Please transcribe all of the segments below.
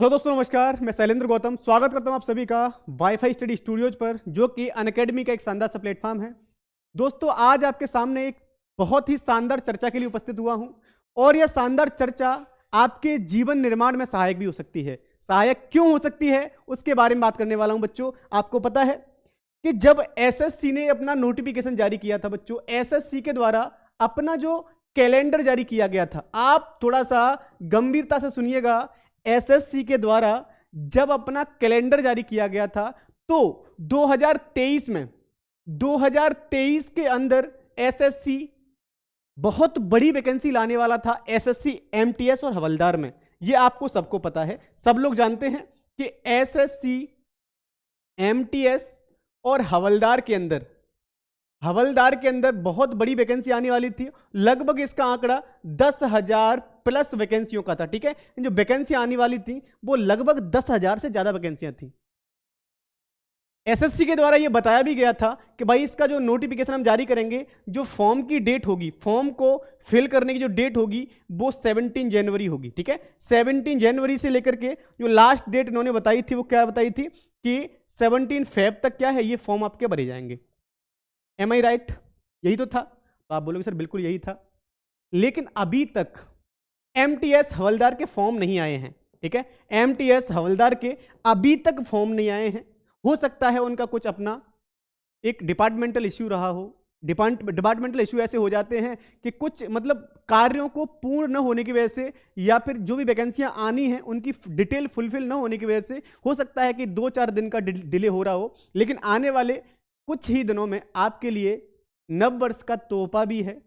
Hello दोस्तों, नमस्कार। मैं शैलेंद्र गौतम स्वागत करता हूं आप सभी का वाईफाई स्टडी स्टूडियोज पर, जो कि अनअकैडमी का एक शानदार सा प्लेटफॉर्म है। दोस्तों, आज आपके सामने एक बहुत ही शानदार चर्चा के लिए उपस्थित हुआ हूं, और यह शानदार चर्चा आपके जीवन निर्माण में सहायक भी हो सकती है। सहायक क्यों हो सकती है, उसके बारे में बात करने वाला हूं। बच्चों, आपको पता है कि जब एसएससी ने अपना नोटिफिकेशन जारी किया था, बच्चों, एसएससी के द्वारा अपना जो कैलेंडर जारी किया गया था, आप थोड़ा सा गंभीरता से सुनिएगा। एसएससी के द्वारा जब अपना कैलेंडर जारी किया गया था, तो 2023 के अंदर एसएससी बहुत बड़ी वैकेंसी लाने वाला था, एसएससी एमटीएस और हवलदार में। यह आपको सबको पता है, सब लोग जानते हैं कि एसएससी एमटीएस और हवलदार के अंदर बहुत बड़ी वैकेंसी आने वाली थी। लगभग इसका आंकड़ा 10,000 प्लस वैकेंसियों का था। ठीक है, जो वैकेंसी आने वाली थी वो लगभग 10,000 से ज्यादा वैकेंसियां थी। एसएससी के द्वारा यह बताया भी गया था कि भाई इसका जो नोटिफिकेशन हम जारी करेंगे, जो फॉर्म की डेट होगी, फॉर्म को फिल करने की जो डेट होगी वो 17 जनवरी होगी। ठीक है, 17 जनवरी से लेकर के जो लास्ट डेट इन्होंने बताई थी, वो क्या बताई थी कि 17 फेब तक क्या है, ये फॉर्म आपके भरे जाएंगे। एम आई राइट? यही तो था। तो आप बोलोगे सर बिल्कुल यही था, लेकिन अभी तक एमटीएस हवलदार के फॉर्म नहीं आए हैं। ठीक है, एमटीएस हवलदार के अभी तक फॉर्म नहीं आए हैं। हो सकता है उनका कुछ अपना एक डिपार्टमेंटल इश्यू रहा हो। डिपार्टमेंटल इश्यू ऐसे हो जाते हैं कि कुछ मतलब कार्यों को पूर्ण न होने की वजह से, या फिर जो भी वैकेंसियां आनी हैं उनकी डिटेल फुलफिल न होने की वजह से हो सकता है कि 2-4 दिन का डिले हो रहा हो। लेकिन आने वाले कुछ ही दिनों में आपके लिए नव वर्ष का तोहफा भी है।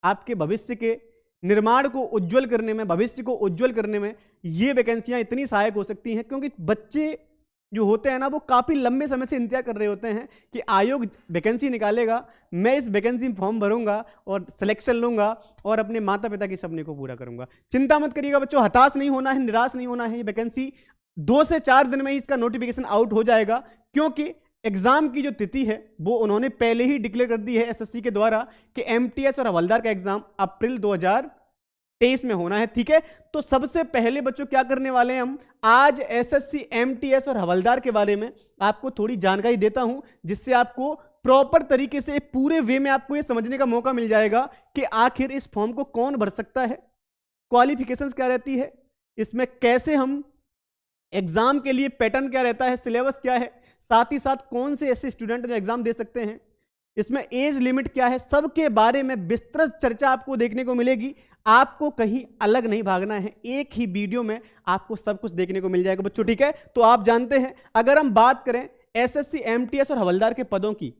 आपके भविष्य के निर्माण को उज्जवल करने में, भविष्य को उज्जवल करने में ये वैकेंसियां इतनी सहायक हो सकती हैं, क्योंकि बच्चे जो होते हैं ना, वो काफ़ी लंबे समय से इंतजार कर रहे होते हैं कि आयोग वैकेंसी निकालेगा, मैं इस वैकेंसी में फॉर्म भरूंगा और सिलेक्शन लूंगा और अपने माता पिता के सपने को पूरा करूंगा। चिंता मत करिएगा बच्चों, हताश नहीं होना है, निराश नहीं होना है। ये वैकेंसी 2 से 4 दिन में ही इसका नोटिफिकेशन आउट हो जाएगा, क्योंकि एग्जाम की जो तिथि है वो उन्होंने पहले ही डिक्लेयर कर दी है एसएससी के द्वारा कि एमटीएस और हवलदार का एग्जाम अप्रैल 2023 में होना है। ठीक है, तो सबसे पहले बच्चों क्या करने वाले हैं, हम आज एसएससी एमटीएस और हवलदार के बारे में आपको थोड़ी जानकारी देता हूं, जिससे आपको प्रॉपर तरीके से पूरे वे में आपको यह समझने का मौका मिल जाएगा कि आखिर इस फॉर्म को कौन भर सकता है, क्वालिफिकेशंस क्या रहती है, इसमें कैसे हम एग्जाम के लिए पैटर्न क्या रहता है, सिलेबस क्या है, साथ ही साथ कौन से ऐसे स्टूडेंट जो एग्जाम दे सकते हैं, इसमें एज लिमिट क्या है, सबके बारे में विस्तृत चर्चा आपको देखने को मिलेगी। आपको कहीं अलग नहीं भागना है, एक ही वीडियो में आपको सब कुछ देखने को मिल जाएगा बच्चों। ठीक है, तो आप जानते हैं अगर हम बात करें एसएससी एमटीएस और हवलदार के पदों की,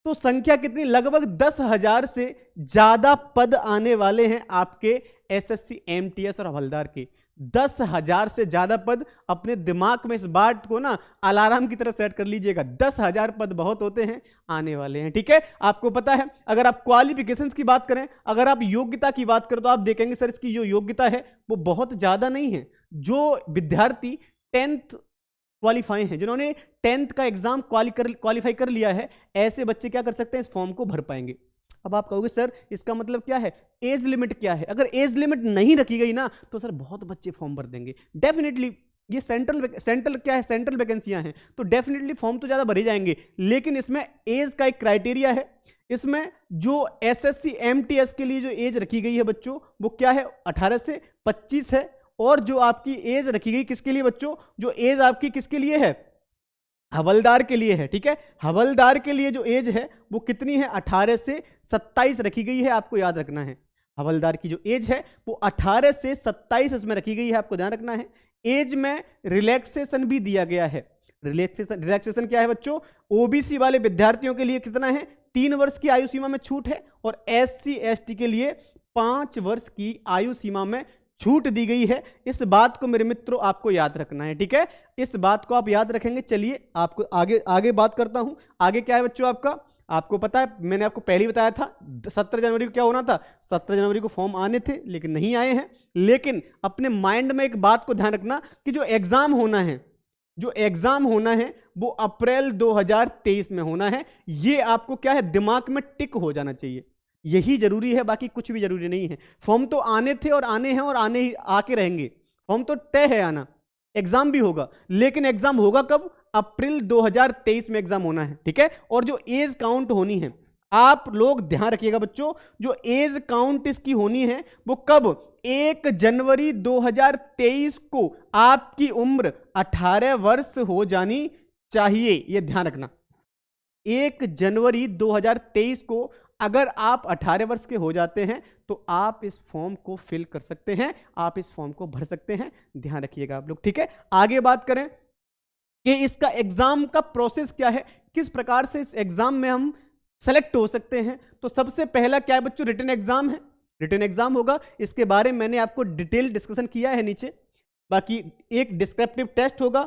तो संख्या कितनी, लगभग 10,000 से ज्यादा पद आने वाले हैं आपके एसएससी एमटीएस और हवलदार के। 10,000 से ज्यादा पद। अपने दिमाग में इस बात को ना अलार्म की तरह सेट कर लीजिएगा, 10,000 पद बहुत होते हैं, आने वाले हैं। ठीक है, आपको पता है अगर आप क्वालिफिकेशंस की बात करें, अगर आप योग्यता की बात करें, तो आप देखेंगे सर इसकी जो योग्यता है वो बहुत ज्यादा नहीं है। जो विद्यार्थी 10th क्वालिफाई हैं, जिन्होंने 10th का एग्जाम क्वालिफाई कर लिया है, ऐसे बच्चे क्या कर सकते हैं, इस फॉर्म को भर पाएंगे। अब आप कहोगे सर इसका मतलब क्या है, एज लिमिट क्या है? अगर एज लिमिट नहीं रखी गई ना, तो सर बहुत बच्चे फॉर्म भर देंगे। डेफिनेटली ये सेंट्रल क्या है, सेंट्रल वैकेंसियां हैं, तो डेफिनेटली फॉर्म तो ज्यादा भरे जाएंगे, लेकिन इसमें एज का एक क्राइटेरिया है। इसमें जो एसएससी एमटीएस के लिए जो एज रखी गई है बच्चों, वो क्या है, 18 से 25 है। और जो आपकी एज रखी गई किसके लिए बच्चों, जो एज आपकी किसके लिए है, हवलदार के लिए है। ठीक है, हवलदार के लिए जो एज है वो कितनी है, 18 से 27 रखी गई है, आपको याद रखना है। हवलदार की जो एज है वो 18 से 27 इसमें रखी गई है, आपको ध्यान रखना है। एज में रिलैक्सेशन भी दिया गया है। रिलैक्सेशन क्या है बच्चों, ओबीसी वाले विद्यार्थियों के लिए कितना है, 3 वर्ष की आयु सीमा में छूट है, और एससी एसटी के लिए 5 वर्ष की आयु सीमा में छूट दी गई है। इस बात को मेरे मित्रों आपको याद रखना है। ठीक है, इस बात को आप याद रखेंगे। चलिए आपको आगे बात करता हूं। आगे क्या है बच्चों, आपको पता है, मैंने आपको पहले ही बताया था 17 जनवरी को क्या होना था, 17 जनवरी को फॉर्म आने थे, लेकिन नहीं आए हैं। लेकिन अपने माइंड में एक बात को ध्यान रखना कि जो एग्जाम होना है वो अप्रैल 2023 में होना है। ये आपको क्या है, दिमाग में टिक हो जाना चाहिए। यही जरूरी है, बाकी कुछ भी जरूरी नहीं है। फॉर्म तो आने थे और आने हैं और आने ही आके रहेंगे। फॉर्म तो तय है आना, एग्जाम भी होगा, लेकिन एग्जाम होगा कब? अप्रैल 2023 में एग्जाम होना है, ठीक है। और जो एज काउंट होनी है, आप लोग ध्यान रखिएगा बच्चों, जो एज काउंट इसकी होनी है वो कब? 1 जनवरी 2023 को आपकी उम्र 18 वर्ष हो जानी चाहिए, यह ध्यान रखना। 1 जनवरी 2023 को अगर आप 18 वर्ष के हो जाते हैं तो आप इस फॉर्म को फिल कर सकते हैं, आप इस फॉर्म को भर सकते हैं, ध्यान रखिएगा आप लोग, ठीक है। आगे बात करें कि इसका एग्जाम का प्रोसेस क्या है, किस प्रकार से इस एग्जाम में हम सेलेक्ट हो सकते हैं। तो सबसे पहला क्या है बच्चों? रिटन एग्जाम है, रिटन एग्जाम होगा, इसके बारे में मैंने आपको डिटेल डिस्कशन किया है नीचे। बाकी एक डिस्क्रिप्टिव टेस्ट होगा,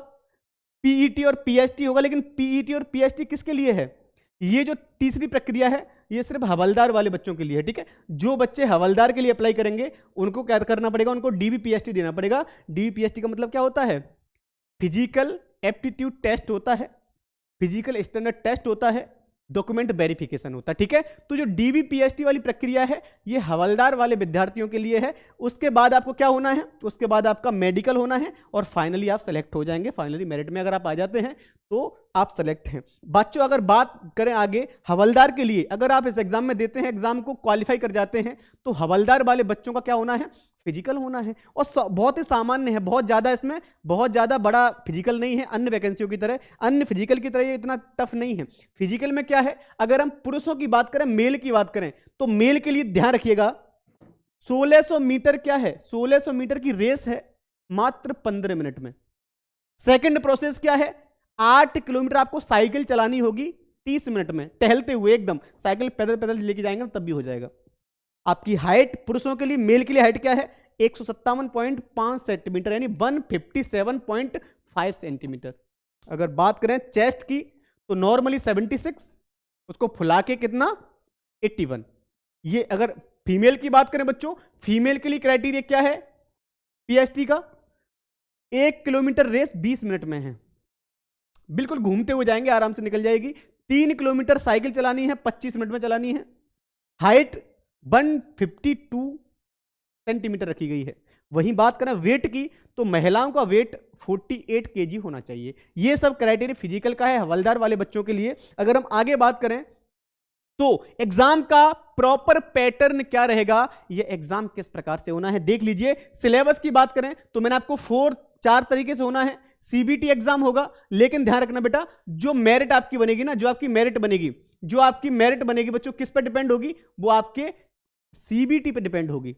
पीईटी और पीएचटी होगा, लेकिन पीईटी और पीएचटी किसके लिए है? ये जो तीसरी प्रक्रिया है ये सिर्फ हवलदार वाले बच्चों के लिए है, ठीक है। जो बच्चे हवलदार के लिए अप्लाई करेंगे उनको क्या करना पड़ेगा? उनको डीबीपीएचटी देना पड़ेगा। डीबीपीएचटी का मतलब क्या होता है? फिजिकल एप्टीट्यूड टेस्ट होता है, फिजिकल स्टैंडर्ड टेस्ट होता है, डॉक्यूमेंट वेरिफिकेशन होता है, ठीक है। तो जो डीबीपीएचटी वाली प्रक्रिया है ये हवलदार वाले विद्यार्थियों के लिए है। उसके बाद आपको क्या होना है? उसके बाद आपका मेडिकल होना है और फाइनली आप सेलेक्ट हो जाएंगे। फाइनली मेरिट में अगर आप आ जाते हैं तो आप सेलेक्ट हैं। बच्चों अगर बात करें आगे हवलदार के लिए, अगर आप इस एग्जाम में देते हैं, एग्जाम को क्वालिफाई कर जाते हैं, तो हवलदार वाले बच्चों का क्या होना है? फिजिकल होना है। और बहुत ही सामान्य है, बहुत ज्यादा इसमें बहुत ज्यादा बड़ा फिजिकल नहीं है अन्य वैकेंसियों की तरह, अन्य फिजिकल की तरह ये इतना टफ नहीं है। फिजिकल में क्या है, अगर हम पुरुषों की बात करें, मेल की बात करें, तो मेल के लिए ध्यान रखिएगा 1600 मीटर क्या है? 1600 मीटर की रेस है मात्र 15 मिनट में। सेकंड प्रोसेस क्या है? 8 किलोमीटर आपको साइकिल चलानी होगी 30 मिनट में, टहलते हुए एकदम, साइकिल पैदल पैदल लेके जाएंगे तब भी हो जाएगा। आपकी हाइट पुरुषों के लिए, मेल के लिए हाइट क्या है? 157.5 सेंटीमीटर, यानी 157.5 सेंटीमीटर। अगर बात करें चेस्ट की तो नॉर्मली 76, उसको फुला के कितना? 81। ये अगर फीमेल की बात करें बच्चों, फीमेल के लिए क्राइटेरिया क्या है पीएचटी का? 1 किलोमीटर रेस 20 मिनट में है, बिल्कुल घूमते हुए जाएंगे, आराम से निकल जाएगी। 3 किलोमीटर साइकिल चलानी है, 25 मिनट में चलानी है। हाइट 152 सेंटीमीटर रखी गई है। वहीं बात करें वेट की तो महिलाओं का वेट 48 केजी होना चाहिए। ये सब क्राइटेरिया फिजिकल का है हवलदार वाले बच्चों के लिए। अगर हम आगे बात करें तो एग्जाम का प्रॉपर पैटर्न क्या रहेगा, ये एग्जाम किस प्रकार से होना है देख लीजिए। सिलेबस की बात करें तो मैंने आपको 4 तरीके से होना है। सीबीटी एग्जाम होगा, लेकिन ध्यान रखना बेटा, जो मेरिट आपकी बनेगी ना, जो आपकी मेरिट बनेगी बच्चों किस पर डिपेंड होगी? वो आपके सीबीटी पे डिपेंड होगी।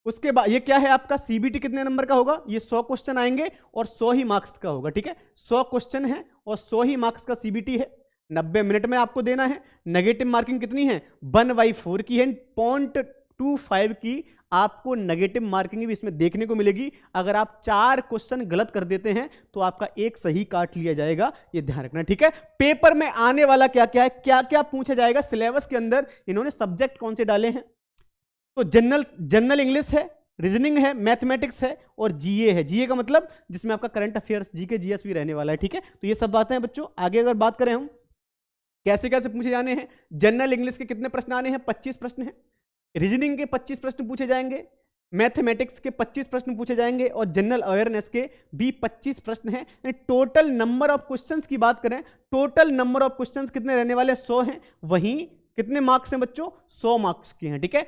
उसके बाद ये क्या है आपका सीबीटी कितने नंबर का होगा? ये 100 क्वेश्चन आएंगे और 100 ही मार्क्स का होगा, ठीक है। 100 क्वेश्चन है और 100 ही मार्क्स का सीबीटी है। 90 मिनट में आपको देना है। नेगेटिव मार्किंग कितनी है? 1/4 की है। 0.25 की आपको नेगेटिव मार्किंग भी इसमें देखने को मिलेगी। अगर आप 4 क्वेश्चन गलत कर देते हैं तो आपका एक सही काट लिया जाएगा, ये ध्यान रखना, ठीक है। पेपर में आने वाला क्या क्या है, क्या क्या पूछा जाएगा सिलेबस के अंदर, इन्होंने सब्जेक्ट कौन से डाले हैं? तो जनरल इंग्लिश है, रीजनिंग है, मैथमेटिक्स है और जीए है। जीए का मतलब जिसमें आपका करंट अफेयर्स, जीके जीएस भी रहने वाला है, ठीक है। तो ये सब बातें हैं बच्चों। आगे अगर बात करें हम कैसे कैसे पूछे जाने हैं, जनरल इंग्लिश के कितने प्रश्न आने हैं? 25 प्रश्न हैं। रीजनिंग के 25 प्रश्न पूछे जाएंगे, मैथमेटिक्स के 25 प्रश्न पूछे जाएंगे और जनरल अवेयरनेस के भी 25 प्रश्न हैं। टोटल नंबर ऑफ क्वेश्चंस की बात करें, टोटल नंबर ऑफ क्वेश्चंस कितने रहने वाले? 100 हैं। वहीं कितने मार्क्स हैं बच्चों? 100 मार्क्स के हैं, ठीक है।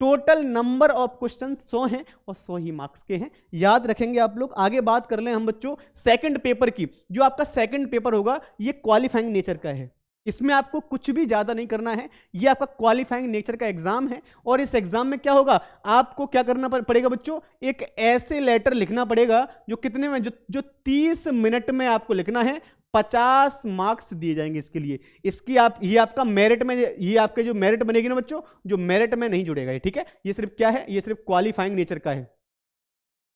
टोटल नंबर ऑफ क्वेश्चन 100 हैं और 100 ही मार्क्स के हैं, याद रखेंगे आप लोग। आगे बात कर लें हम बच्चों सेकंड पेपर की। जो आपका सेकंड पेपर होगा ये क्वालिफाइंग नेचर का है, इसमें आपको कुछ भी ज्यादा नहीं करना है। ये आपका क्वालिफाइंग नेचर का एग्जाम है और इस एग्जाम में क्या होगा, आपको क्या करना पड़ेगा बच्चों? एक ऐसे लेटर लिखना पड़ेगा जो कितने में, जो 30 मिनट में आपको लिखना है। 50 मार्क्स दिए जाएंगे इसके लिए। इसकी ये आपका मेरिट में, ये आपके जो मेरिट बनेगी ना बच्चों, जो मेरिट में नहीं जुड़ेगा ये, ठीक है। ये सिर्फ क्या है? ये सिर्फ क्वालिफाइंग नेचर का है,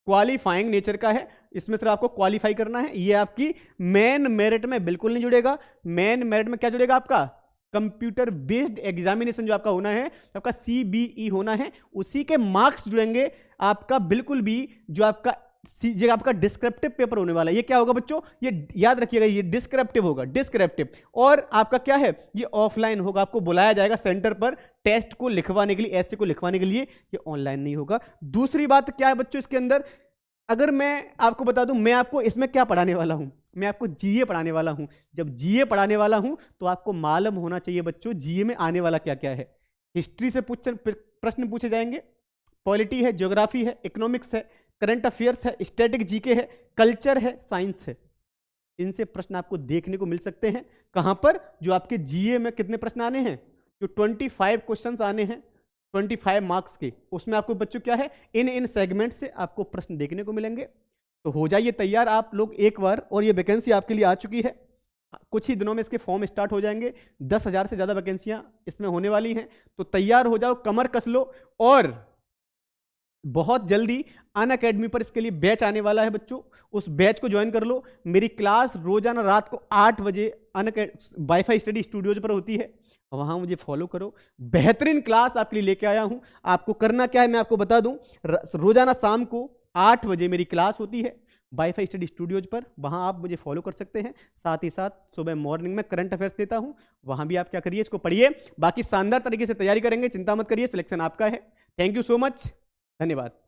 क्वालिफाइंग नेचर का है। इसमें सिर्फ आपको क्वालिफाई करना है। ये आपकी मेन मेरिट में बिल्कुल नहीं जुड़ेगा। मेन मेरिट में क्या जुड़ेगा? आपका कंप्यूटर बेस्ड एग्जामिनेशन जो आपका होना है, आपका CBE होना है, उसी के मार्क्स जुड़ेंगे। आपका बिल्कुल भी जो आपका डिस्क्रिप्टिव पेपर होने वाला है, ये क्या होगा बच्चों? ये याद रखिएगा, ये डिस्क्रिप्टिव होगा, डिस्क्रिप्टिव। और आपका क्या है? ये ऑफलाइन होगा, आपको बुलाया जाएगा सेंटर पर टेस्ट को लिखवाने के लिए, ऐसे को लिखवाने के लिए। ये ऑनलाइन नहीं होगा। दूसरी बात क्या है बच्चों इसके अंदर? अगर मैं आपको बता दूं, मैं आपको इसमें क्या पढ़ाने वाला हूं, मैं आपको जीए पढ़ाने वाला हूं। जब जीए पढ़ाने वाला हूं तो आपको मालूम होना चाहिए बच्चों जीए में आने वाला क्या क्या है। हिस्ट्री से प्रश्न पूछे जाएंगे, पॉलिटी है, ज्योग्राफी है, इकोनॉमिक्स है, करंट अफेयर्स है, स्टैटिक जीके है, कल्चर है, साइंस है। इनसे प्रश्न आपको देखने को मिल सकते हैं। कहां पर? जो आपके जीए में कितने प्रश्न आने हैं, जो 25 क्वेश्चंस आने हैं 25 मार्क्स के, उसमें आपको बच्चों क्या है, इन सेगमेंट से आपको प्रश्न देखने को मिलेंगे। तो हो जाइए तैयार आप लोग एक बार, और ये वैकेंसी आपके लिए आ चुकी है। कुछ ही दिनों में इसके फॉर्म स्टार्ट हो जाएंगे। 10,000 से ज़्यादा वैकेंसियां इसमें होने वाली हैं। तो तैयार हो जाओ, कमर कस लो, और बहुत जल्दी अनअकैडमी पर इसके लिए बैच आने वाला है बच्चों। उस बैच को ज्वाइन कर लो। मेरी क्लास रोजाना रात को 8 बजे वाईफाई स्टडी स्टूडियोज पर होती है, वहां मुझे फॉलो करो। बेहतरीन क्लास आपके लिए लेके आया हूं। आपको करना क्या है मैं आपको बता दूं, रोजाना शाम को 8 बजे मेरी क्लास होती है वाईफाई स्टडी स्टूडियोज पर, वहां आप मुझे फॉलो कर सकते हैं। साथ ही साथ सुबह मॉर्निंग में करंट अफेयर्स देता हूं, वहां भी आप क्या करिए, इसको पढ़िए। बाकी शानदार तरीके से तैयारी करेंगे, चिंता मत करिए, सिलेक्शन आपका है। थैंक यू सो मच, धन्यवाद।